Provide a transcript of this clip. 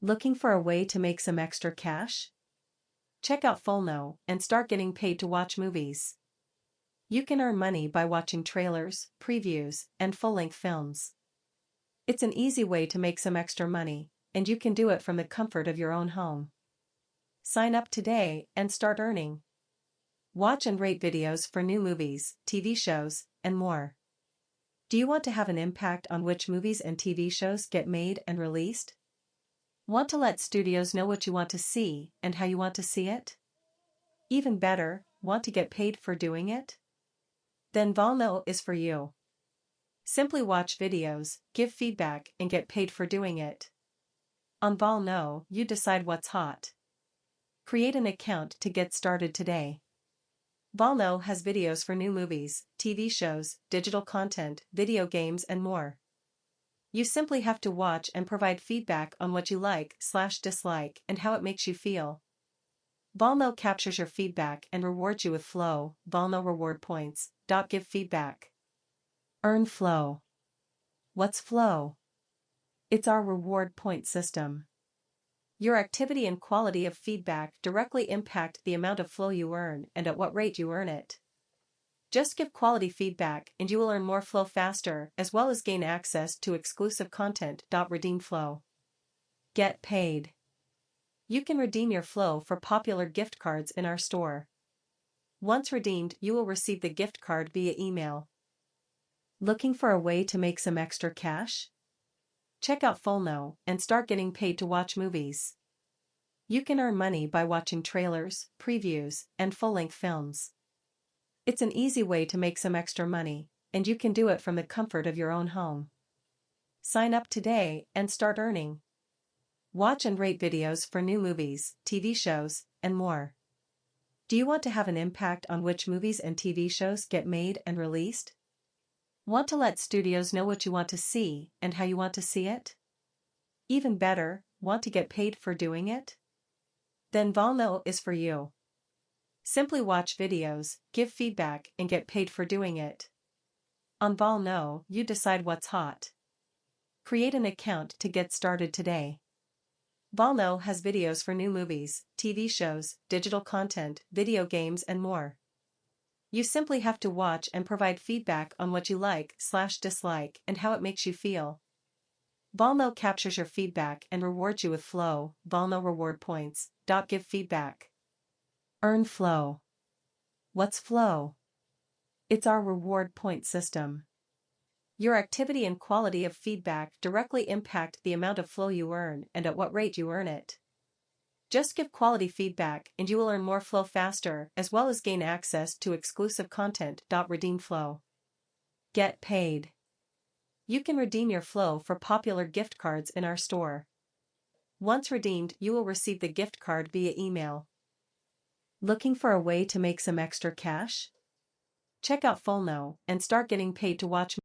Looking for a way to make some extra cash? Check out Volkno and start getting paid to watch movies. You can earn money by watching trailers, previews, and full-length films. It's an easy way to make some extra money, and you can do it from the comfort of your own home. Sign up today and start earning. Watch and rate videos for new movies, TV shows, and more. Do you want to have an impact on which movies and TV shows get made and released? Want to let studios know what you want to see and how you want to see it? Even better, want to get paid for doing it? Then Volkno is for you. Simply watch videos, give feedback, and get paid for doing it. On Volkno, you decide what's hot. Create an account to get started today. Volkno has videos for new movies, TV shows, digital content, video games, and more. You simply have to watch and provide feedback on what you like/dislike and how it makes you feel. Volkno captures your feedback and rewards you with Flow, Volkno reward points. Give feedback. Earn Flow. What's Flow? It's our reward point system. Your activity and quality of feedback directly impact the amount of flow you earn and at what rate you earn it. Just give quality feedback and you will earn more flow faster, as well as gain access to exclusive content. Redeem Flow. Get paid. You can redeem your flow for popular gift cards in our store. Once redeemed, you will receive the gift card via email. Looking for a way to make some extra cash? Check out Volkno and start getting paid to watch movies. You can earn money by watching trailers, previews, and full-length films. It's an easy way to make some extra money, and you can do it from the comfort of your own home. Sign up today and start earning. Watch and rate videos for new movies, TV shows, and more. Do you want to have an impact on which movies and TV shows get made and released? Want to let studios know what you want to see and how you want to see it? Even better, want to get paid for doing it? Then Volkno is for you. Simply watch videos, give feedback, and get paid for doing it. On Volkno, you decide what's hot. Create an account to get started today. Volkno has videos for new movies, TV shows, digital content, video games, and more. You simply have to watch and provide feedback on what you like/dislike and how it makes you feel. Volkno captures your feedback and rewards you with Flow, Volkno reward points. Give feedback. Earn Flow. What's Flow? It's our reward point system. Your activity and quality of feedback directly impact the amount of flow you earn and at what rate you earn it. Just give quality feedback and you will earn more flow faster, as well as gain access to exclusive content. Redeem Flow. Get paid. You can redeem your flow for popular gift cards in our store. Once redeemed, you will receive the gift card via email. Looking for a way to make some extra cash? Check out Volkno and start getting paid to watch